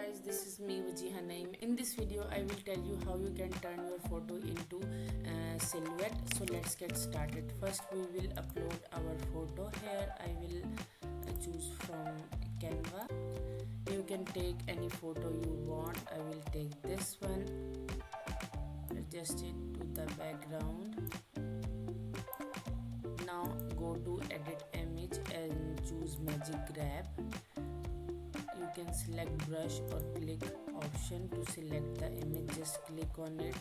guys, this is me Wajiha Naeem. In this video I will tell you how you can turn your photo into silhouette. So let's get started. First we will upload our photo. Here I will choose from Canva. You can take any photo you want. I will take this one, adjust it to the background. Now go to edit image and choose magic grab. You can select brush or click option to select the image. Just click on it,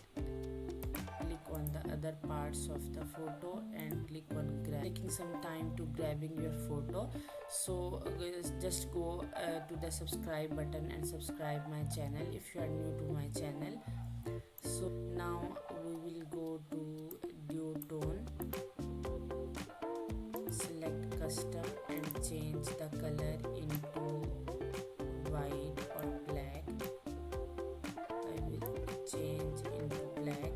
click on the other parts of the photo and click on grab. Taking some time to grabbing your photo, so just go to the subscribe button and subscribe my channel if you are new to my channel. So now we will go to duotone, select custom and change the color into white or black. I will change into black.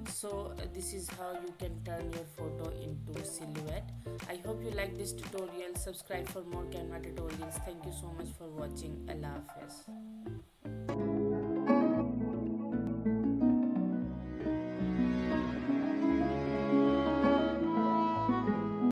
So this is how you can turn your photo into silhouette. I hope you like this tutorial. Subscribe for more Canva tutorials. Thank you so much for watching. Allah Hafiz.